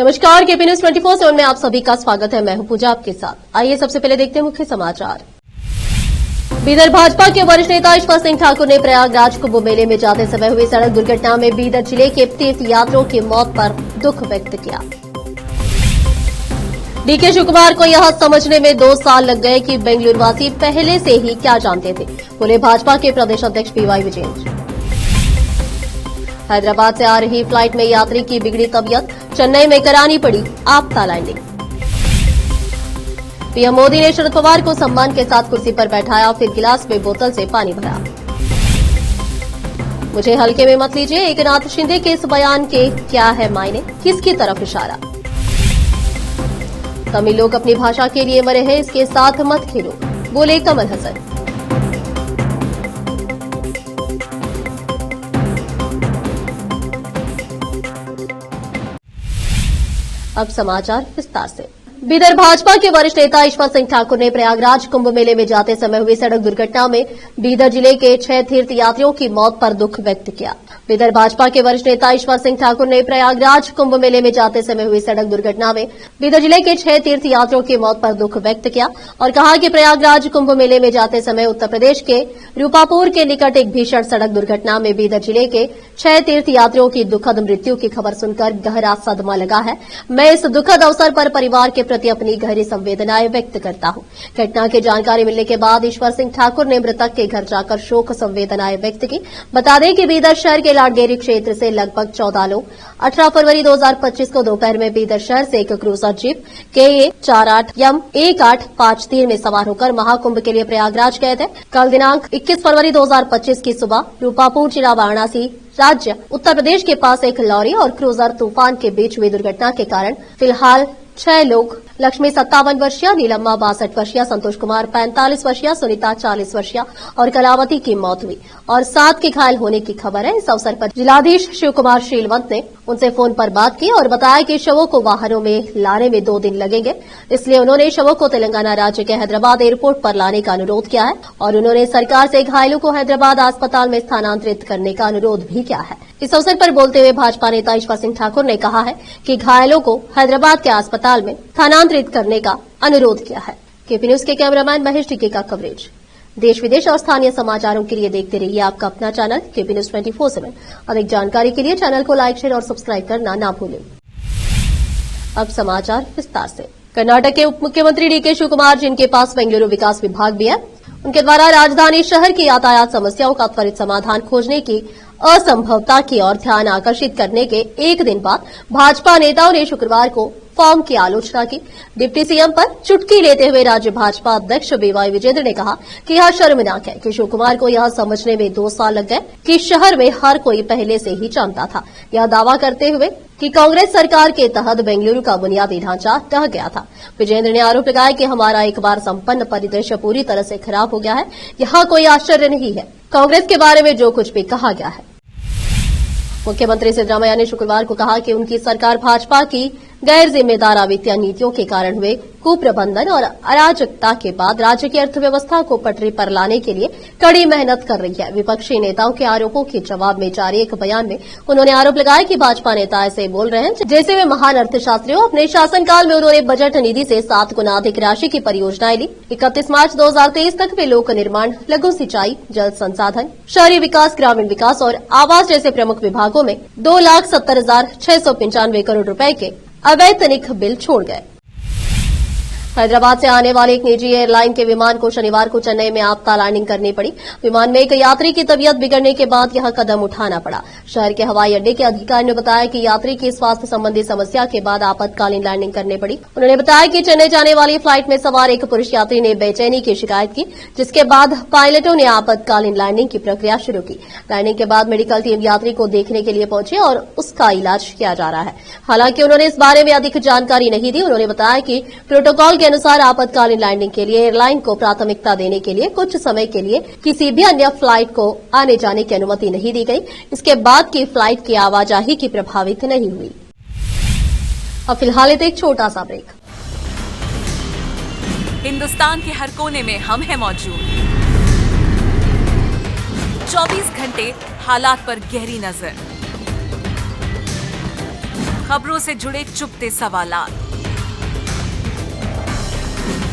नमस्कार, KP news 24/7 में आप सभी का स्वागत है। मैं हूं पूजा आपके साथ। आइए सबसे पहले देखते हैं मुख्य समाचार। बीदर भाजपा के वरिष्ठ नेता ईश्वर सिंह ठाकुर ने प्रयागराज कुंभ मेले में जाते समय हुई सड़क दुर्घटना में बीदर जिले के तीर्थ यात्रियों की मौत पर दुख व्यक्त किया। डीके शिव कुमार को यह समझने में 2 साल लग गए कि बेंगलुरु वासी पहले से ही क्या जानते थे, बोले भाजपा के प्रदेश अध्यक्ष पीवाई विजेंद्र। हैदराबाद से आ रही फ्लाइट में यात्री की बिगड़ी तबीयत, चेन्नई में करानी पड़ी आपदा लैंडिंग। पीएम मोदी ने शरद पवार को सम्मान के साथ कुर्सी पर बैठाया, फिर गिलास में बोतल से पानी भरा। मुझे हल्के में मत लीजिए, एकनाथ शिंदे के इस बयान के क्या है मायने, किसकी तरफ इशारा। तमिल लोग अपनी भाषा के लिए मरे हैं, इसके साथ मत खेलो, बोले कमल हसन। अब समाचार विस्तार से। बीदर भाजपा के वरिष्ठ नेता ईश्वर सिंह ठाकुर ने प्रयागराज कुंभ मेले में जाते समय हुई सड़क दुर्घटना में बीदर जिले के 6 तीर्थ यात्रियों की मौत पर दुख व्यक्त किया। बीदर भाजपा के वरिष्ठ नेता ईश्वर सिंह ठाकुर ने प्रयागराज कुंभ मेले में जाते समय हुई सड़क दुर्घटना में बीदर जिले के 6 तीर्थ यात्रियों की मौत पर दुख व्यक्त किया और कहा कि प्रयागराज कुंभ मेले में जाते समय उत्तर प्रदेश के रूपापुर के निकट एक भीषण सड़क दुर्घटना में बीदर जिले के 6 तीर्थ यात्रियों की दुखद मृत्यु की खबर सुनकर गहरा सदमा लगा है। मैं इस दुखद अवसर पर परिवार के प्रति अपनी गहरी संवेदनाएं व्यक्त करता हूं। घटना की जानकारी मिलने के बाद ईश्वर सिंह ठाकुर ने मृतक के घर जाकर शोक संवेदनाएं व्यक्त की। बता दें कि बीदर शहर के लाडगेरी क्षेत्र से लगभग 14 लोग 18 फरवरी 2025 को दोपहर में बीदर शहर से एक क्रूजर जीप KA 48M1853 में सवार होकर महाकुंभ के लिए प्रयागराज गए थे। कल दिनांक 21 फरवरी 2025 की सुबह रूपापुर जिला वाराणसी राज्य उत्तर प्रदेश के पास एक लॉरी और क्रूजर तूफान के बीच हुई दुर्घटना के कारण फिलहाल 6 लोग, लक्ष्मी 57 वर्षीय, नीलम्मा 62 वर्षीय, संतोष कुमार 45 वर्षीय, सुनीता 40 वर्षीय और कलावती की मौत हुई और 7 के घायल होने की खबर है। इस अवसर पर जिलाधीश शिव कुमार शीलवंत ने उनसे फोन पर बात की और बताया कि शवों को वाहनों में लाने में 2 दिन लगेंगे, इसलिए उन्होंने शवों को तेलंगाना राज्य के हैदराबाद एयरपोर्ट पर लाने का अनुरोध किया है और उन्होंने सरकार से घायलों को हैदराबाद अस्पताल में स्थानांतरित करने का अनुरोध भी किया है। इस अवसर पर बोलते हुए भाजपा नेता ईश्वर सिंह ठाकुर ने कहा है कि घायलों को हैदराबाद के अस्पताल में स्थानांतरित करने का अनुरोध किया है। केपी न्यूज के कैमरामैन महेश टीके का कवरेज। देश विदेश और स्थानीय समाचारों के लिए देखते रहिए आपका अपना चैनल केपी न्यूज 24/7। अधिक जानकारी के लिए चैनल को लाइक, शेयर और सब्सक्राइब करना ना भूलें। अब समाचार विस्तार से। कर्नाटक के उप मुख्यमंत्री डीके शिव कुमार, जिनके पास बेंगलुरु विकास विभाग भी है, उनके द्वारा राजधानी शहर की यातायात समस्याओं का त्वरित समाधान खोजने की असंभवता की ओर ध्यान आकर्षित करने के एक दिन बाद भाजपा नेताओं ने शुक्रवार को फॉर्म की आलोचना की। डिप्टी सीएम पर चुटकी लेते हुए राज्य भाजपा अध्यक्ष पीवाई विजेंद्र ने कहा कि यह शर्मनाक है कि शिव कुमार को यह समझने में 2 साल लग गए कि शहर में हर कोई पहले से ही जानता था। यह दावा करते हुए कि कांग्रेस सरकार के तहत बेंगलुरु का बुनियादी ढांचा ढह गया था। विजेंद्र ने आरोप लगाया कि हमारा एक बार संपन्न परिदृश्य पूरी तरह से खराब हो गया है। यह कोई आश्चर्य नहीं है कांग्रेस के बारे में जो कुछ भी कहा गया है। मुख्यमंत्री सिद्धरामैया ने शुक्रवार को कहा कि उनकी सरकार भाजपा की गैर जिम्मेदार वित्तीय नीतियों के कारण हुए कुप्रबंधन और अराजकता के बाद राज्य की अर्थव्यवस्था को पटरी पर लाने के लिए कड़ी मेहनत कर रही है। विपक्षी नेताओं के आरोपों के जवाब में जारी एक बयान में उन्होंने आरोप लगाया कि भाजपा नेता ऐसे बोल रहे हैं जैसे वे महान अर्थशास्त्री हो। अपने शासनकाल में उन्होंने बजट निधि से 7 गुना अधिक राशि की परियोजनाएं ली। 31 मार्च 2023 तक वे लोक निर्माण, लघु सिंचाई, जल संसाधन, शहरी विकास, ग्रामीण विकास और आवास जैसे प्रमुख विभागों में 2,70,695 करोड़ रुपए के अवैतनिक बिल छोड़ गए। हैदराबाद से आने वाले एक निजी एयरलाइन के विमान को शनिवार को चेन्नई में आपदा लैंडिंग करनी पड़ी। विमान में एक यात्री की तबीयत बिगड़ने के बाद यह कदम उठाना पड़ा। शहर के हवाई अड्डे के अधिकारी ने बताया कि यात्री की स्वास्थ्य संबंधी समस्या के बाद आपातकालीन लैंडिंग करनी पड़ी। उन्होंने बताया कि चेन्नई जाने वाली फ्लाइट में सवार एक पुरुष यात्री ने बेचैनी की शिकायत की, जिसके बाद पायलटों ने आपातकालीन लैंडिंग की प्रक्रिया शुरू की। लैंडिंग के बाद मेडिकल टीम यात्री को देखने के लिए पहुंची और उसका इलाज किया जा रहा है। हालांकि उन्होंने इस बारे में अधिक जानकारी नहीं दी। उन्होंने बताया कि प्रोटोकॉल के अनुसार आपातकालीन लैंडिंग के लिए एयरलाइन को प्राथमिकता देने के लिए कुछ समय के लिए किसी भी अन्य फ्लाइट को आने जाने की अनुमति नहीं दी गई। इसके बाद की फ्लाइट की आवाजाही की प्रभावित नहीं हुई। अब फिलहाल एक छोटा सा ब्रेक। हिंदुस्तान के हर कोने में हम हैं मौजूद। 24 घंटे हालात पर गहरी नजर, खबरों से जुड़े चुपते सवालात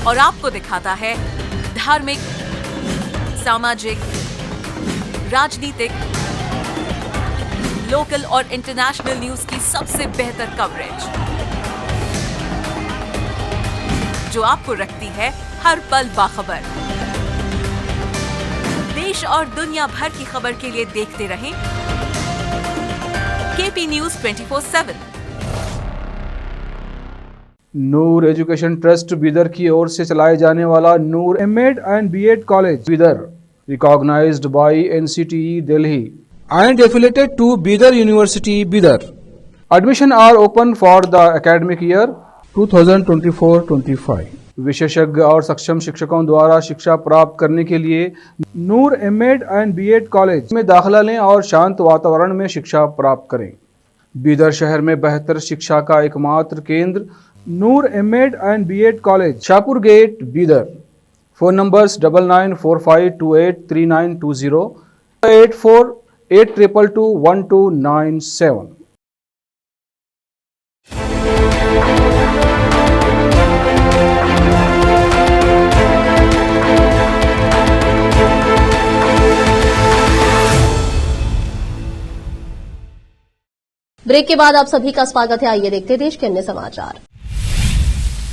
और आपको दिखाता है धार्मिक, सामाजिक, राजनीतिक, लोकल और इंटरनेशनल न्यूज की सबसे बेहतर कवरेज जो आपको रखती है हर पल बाखबर। देश और दुनिया भर की खबर के लिए देखते रहें KP news 24/7। Noor education trust Bidar की ओर से चलाए जाने वाला Noor MEd and BEd college Bidar, recognised by NCTE Delhi and affiliated to Bidar University, Bidar. Admission are open for the academic year 2024-25. विशेषज्ञ और सक्षम शिक्षकों द्वारा शिक्षा प्राप्त करने के लिए नूर एमएड एंड बीएड कॉलेज में दाखिला लें और शांत वातावरण में शिक्षा प्राप्त करें। बीदर शहर में बेहतर शिक्षा का एकमात्र केंद्र Noor MEd and BEd college, Shahpur gate, Bidar. Phone numbers 9945283920, 8482221297। Break के बाद आप सभी का स्वागत है। आइए देखते हैं देश के अन्य समाचार।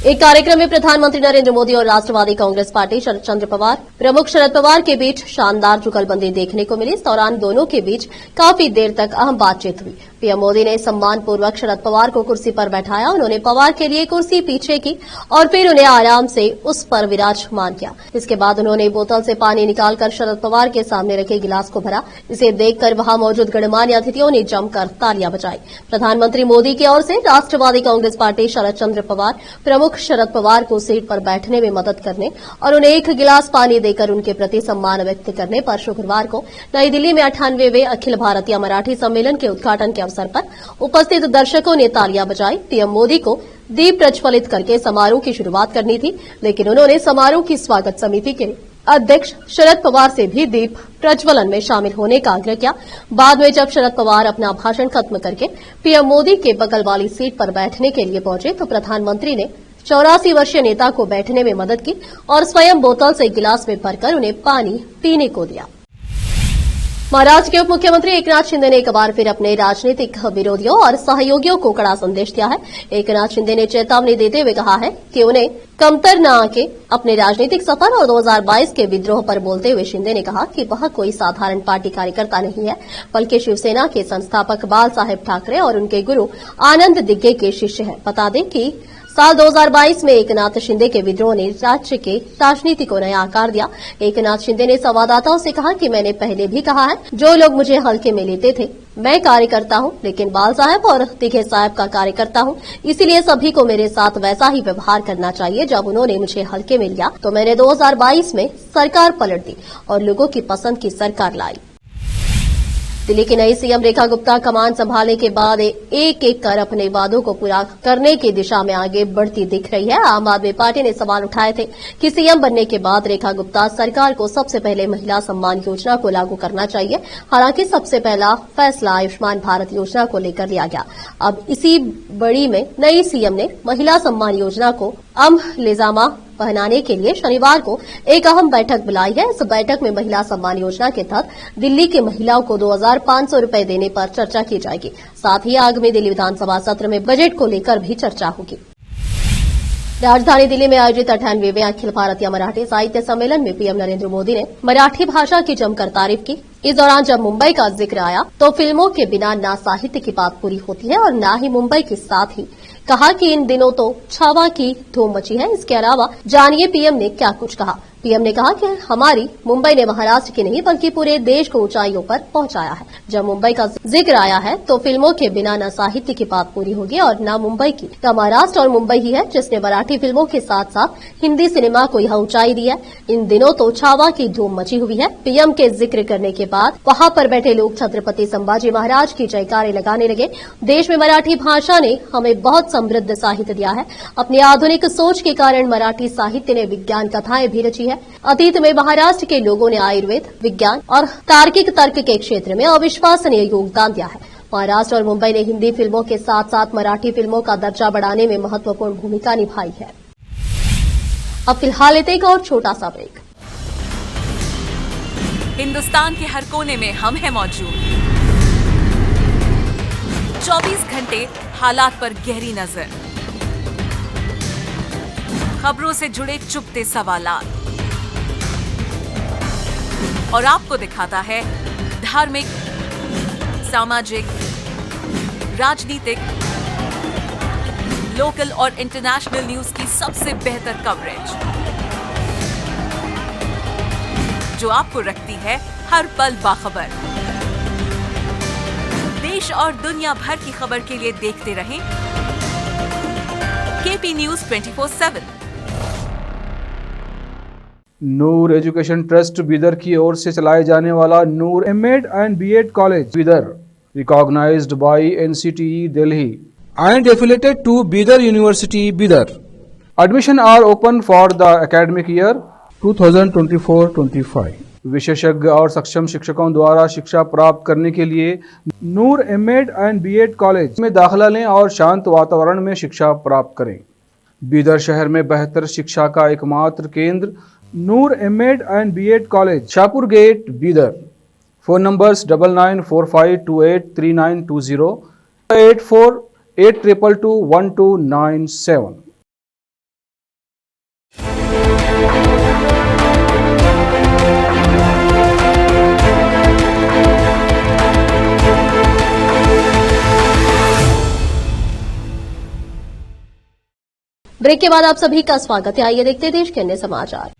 एक कार्यक्रम में प्रधानमंत्री नरेंद्र मोदी और राष्ट्रवादी कांग्रेस पार्टी शरद चंद्र पवार प्रमुख शरद पवार के बीच शानदार जुगलबंदी देखने को मिली। इस दौरान दोनों के बीच काफी देर तक अहम बातचीत हुई। पीएम मोदी ने सम्मानपूर्वक शरद पवार को कुर्सी पर बैठाया। उन्होंने पवार के लिए कुर्सी पीछे की और फिर उन्हें आराम से उस पर विराजमान किया। इसके बाद उन्होंने बोतल से पानी निकालकर शरद पवार के सामने रखे गिलास को भरा। इसे देखकर वहां मौजूद गणमान्य अतिथियों ने जमकर तालियां बजाई। प्रधानमंत्री मोदी की ओर से राष्ट्रवादी कांग्रेस पार्टी शरद चंद्र पवार प्रमुख शरद पवार को सीट पर बैठने में मदद करने और उन्हें एक गिलास पानी देकर उनके प्रति सम्मान व्यक्त करने पर शुक्रवार को नई दिल्ली में 98वें अखिल भारतीय मराठी सम्मेलन के उद्घाटन के अवसर पर उपस्थित दर्शकों ने तालियां बजाई। पीएम मोदी को दीप प्रज्वलित करके समारोह की शुरुआत करनी थी, लेकिन उन्होंने समारोह की स्वागत समिति के अध्यक्ष शरद पवार से भी दीप प्रज्वलन में शामिल होने का आग्रह किया। बाद में जब शरद पवार अपना भाषण खत्म करके पीएम मोदी के बगल वाली सीट पर बैठने के लिए पहुंचे तो प्रधानमंत्री ने 84 वर्षीय नेता को बैठने में मदद की और स्वयं बोतल से गिलास में भरकर उन्हें पानी पीने को दिया। महाराष्ट्र के उप मुख्यमंत्री एकनाथ शिंदे ने एक बार फिर अपने राजनीतिक विरोधियों और सहयोगियों को कड़ा संदेश दिया है। एकनाथ शिंदे ने चेतावनी देते हुए कहा है कि उन्हें कमतर न आके अपने राजनीतिक सफर और 2022 के विद्रोह पर बोलते हुए शिंदे ने कहा कि वह कोई साधारण पार्टी कार्यकर्ता नहीं है, बल्कि शिवसेना के संस्थापक बाल साहेब ठाकरे और उनके गुरु आनंद दिग्गे के शिष्य है। बता दें कि साल 2022 में एकनाथ शिंदे के विद्रोह ने राज्य के राजनीति को नया आकार दिया। एकनाथ शिंदे ने संवाददाताओं से कहा कि मैंने पहले भी कहा है, जो लोग मुझे हल्के में लेते थे, मैं कार्यकर्ता हूं, लेकिन बाल साहब और दिघे साहब का कार्यकर्ता हूं। इसीलिए सभी को मेरे साथ वैसा ही व्यवहार करना चाहिए। जब उन्होंने मुझे हल्के में लिया तो मैंने 2022 में सरकार पलट दी और लोगों की पसंद की सरकार लाई। दिल्ली की नई सीएम रेखा गुप्ता कमान संभालने के बाद एक एक कर अपने वादों को पूरा करने की दिशा में आगे बढ़ती दिख रही है। आम आदमी पार्टी ने सवाल उठाए थे कि सीएम बनने के बाद रेखा गुप्ता सरकार को सबसे पहले महिला सम्मान योजना को लागू करना चाहिए। हालांकि सबसे पहला फैसला आयुष्मान भारत योजना को लेकर लिया गया। अब इसी बड़ी में नई सीएम ने महिला सम्मान योजना को अमलीजामा पहनाने के लिए शनिवार को एक अहम बैठक बुलाई है। इस बैठक में महिला सम्मान योजना के तहत दिल्ली की महिलाओं को 2500 रुपए देने पर चर्चा की जाएगी। साथ ही आगामी दिल्ली विधानसभा सत्र में बजट को लेकर भी चर्चा होगी। राजधानी दिल्ली में आयोजित 98वें अखिल भारतीय मराठी साहित्य सम्मेलन में पीएम नरेंद्र मोदी ने मराठी भाषा की जमकर तारीफ की। इस दौरान जब मुंबई का जिक्र आया तो फिल्मों के बिना ना साहित्य की बात पूरी होती है और ना ही मुंबई के साथ ही कहा कि इन दिनों तो छावा की धूम मची है। इसके अलावा जानिए पीएम ने क्या कुछ कहा। पीएम ने कहा कि हमारी मुंबई ने महाराष्ट्र की नहीं बल्कि पूरे देश को ऊंचाइयों पर पहुंचाया है। जब मुंबई का जिक्र आया है तो फिल्मों के बिना न साहित्य की बात पूरी होगी और न मुंबई की। तो महाराष्ट्र और मुंबई ही है जिसने मराठी फिल्मों के साथ साथ हिंदी सिनेमा को यह ऊंचाई दी है। इन दिनों तो छावा की धूम मची हुई है। पीएम के जिक्र करने के बाद वहां पर बैठे लोग छत्रपति संभाजी महाराज की जयकारे लगाने लगे। देश में मराठी भाषा ने हमें बहुत समृद्ध साहित्य दिया है। अपनी आधुनिक सोच के कारण मराठी साहित्य ने विज्ञान कथाएं भी रची है। अतीत में महाराष्ट्र के लोगों ने आयुर्वेद, विज्ञान और तार्किक तर्क के क्षेत्र में अविश्वसनीय योगदान दिया है। महाराष्ट्र और मुंबई ने हिंदी फिल्मों के साथ साथ मराठी फिल्मों का दर्जा बढ़ाने में महत्वपूर्ण भूमिका निभाई है। अब फिलहाल लेते एक और छोटा सा ब्रेक। हिंदुस्तान के हर कोने में हम हैं मौजूद। 24 घंटे हालात पर गहरी नजर, खबरों से जुड़े चुपते सवालात और आपको दिखाता है धार्मिक, सामाजिक, राजनीतिक, लोकल और इंटरनेशनल न्यूज की सबसे बेहतर कवरेज, जो आपको रखती है हर पल बाखबर। देश और दुनिया भर की खबर के लिए देखते रहें KP news 24/7। Noor education trust Bidar की ओर से चलाए जाने वाला Noor MEd and BEd college Bidar, recognised by NCTE Delhi and affiliated to Bidar University, Bidar. Admission are open for the academic year 2024-25. विशेषज्ञ और सक्षम शिक्षकों द्वारा शिक्षा प्राप्त करने के लिए नूर एमएड एंड बीएड कॉलेज में दाखिला लें और शांत वातावरण में शिक्षा प्राप्त करें। बीदर शहर में बेहतर शिक्षा का एकमात्र केंद्र Noor MEd and BEd college, Shahpur gate, Bidar. Phone numbers 9945283920, 8482221297। Break के बाद आप सभी का स्वागत है। आइए देखते हैं देश के अन्य समाचार।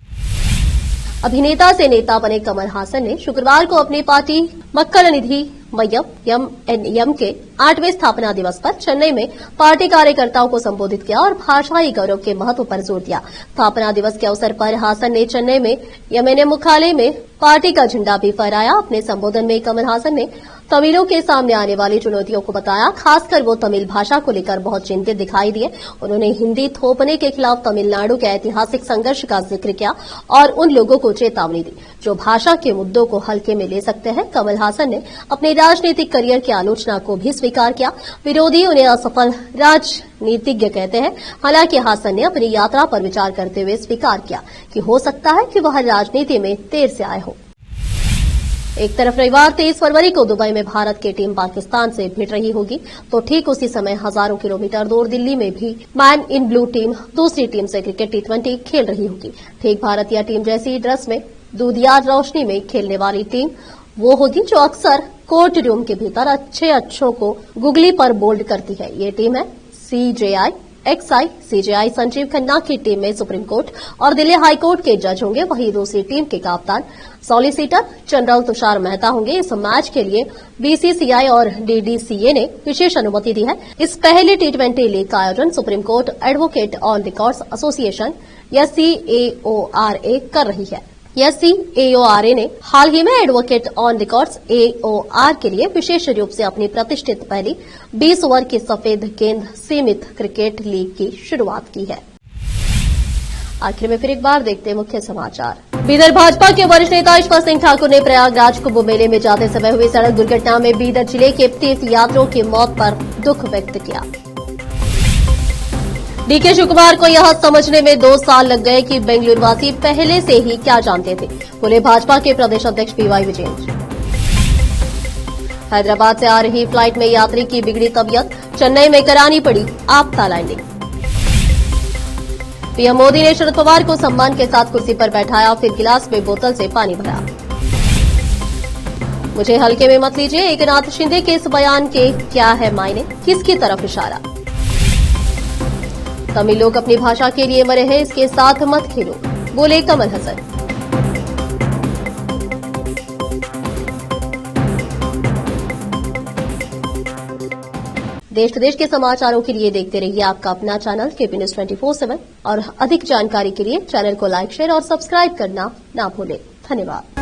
अभिनेता से नेता बने कमल हासन ने शुक्रवार को अपनी पार्टी मक्कल निधि मय्यम एमएनएम के 8वें स्थापना दिवस पर चेन्नई में पार्टी कार्यकर्ताओं को संबोधित किया और भाषाई गौरव के महत्व पर जोर दिया। स्थापना दिवस के अवसर पर हासन ने चेन्नई में एमएनएम मुख्यालय में पार्टी का झंडा भी फहराया। अपने संबोधन में कमल हासन ने तमिलों के सामने आने वाली चुनौतियों को बताया, खासकर वो तमिल भाषा को लेकर बहुत चिंतित दिखाई दिए। उन्होंने हिंदी थोपने के खिलाफ तमिलनाडु के ऐतिहासिक संघर्ष का जिक्र किया और उन लोगों को चेतावनी दी जो भाषा के मुद्दों को हल्के में ले सकते हैं। कमल हासन ने अपने राजनीतिक करियर की आलोचना को भी स्वीकार किया। विरोधी उन्हें असफल राजनीतिज्ञ कहते हैं। हालांकि हासन ने अपनी यात्रा पर विचार करते हुए स्वीकार किया कि हो सकता है कि वह राजनीति में देर से आए हो। एक तरफ रविवार 23 फरवरी को दुबई में भारत की टीम पाकिस्तान से भिड़ रही होगी, तो ठीक उसी समय हजारों किलोमीटर दूर दिल्ली में भी मैन इन ब्लू टीम दूसरी टीम से क्रिकेट T20 खेल रही होगी। ठीक भारतीय टीम जैसी ड्रेस में दूधिया रोशनी में खेलने वाली टीम वो होगी जो अक्सर कोर्ट रूम के भीतर अच्छों को गुगली पर बोल्ड करती है। ये टीम है CJI XI। CJI Sanjeev Khanna की टीम में सुप्रीम कोर्ट और दिल्ली हाई कोर्ट के जज होंगे। वहीं दूसरी टीम के कप्तान सॉलिसिटर जनरल तुषार मेहता होंगे। इस मैच के लिए BCCI और DDCA ने विशेष अनुमति दी है। इस पहले T20 लीग का आयोजन supreme court advocate on records association SCAORA कर रही है। SCAORA ने हाल ही में एडवोकेट ऑन रिकॉर्ड्स AOR के लिए विशेष रूप से अपनी प्रतिष्ठित पहली 20 ओवर की सफेद गेंद सीमित क्रिकेट लीग की शुरुआत की है। आखिर में फिर एक बार देखते हैं मुख्य समाचार। बीदर भाजपा के वरिष्ठ नेता ईश्वर सिंह ठाकुर ने प्रयागराज कुंभ मेले में जाते समय हुई सड़क दुर्घटना में बीदर जिले के तीर्थ यात्रियों की मौत पर दुख व्यक्त किया। DK शिवकुमार को यह समझने में 2 साल लग गए कि बेंगलुरु वासी पहले से ही क्या जानते थे, बोले भाजपा के प्रदेश अध्यक्ष PY विजयन। हैदराबाद से आ रही फ्लाइट में यात्री की बिगड़ी तबीयत, चेन्नई में करानी पड़ी आपदा लैंडिंग। पीएम मोदी ने शरद पवार को सम्मान के साथ कुर्सी पर बैठाया, फिर गिलास में बोतल से पानी भरा। मुझे हल्के में मत लीजिए, एकनाथ शिंदे के इस बयान के क्या है मायने, किसकी तरफ इशारा। तमिल लोग अपनी भाषा के लिए मरे हैं, इसके साथ मत खेलो, बोले कमल हसन। देश प्रदेश के समाचारों के लिए देखते रहिए आपका अपना चैनल केपी न्यूज 24/7 और अधिक जानकारी के लिए चैनल को लाइक, शेयर और सब्सक्राइब करना ना भूलें। धन्यवाद।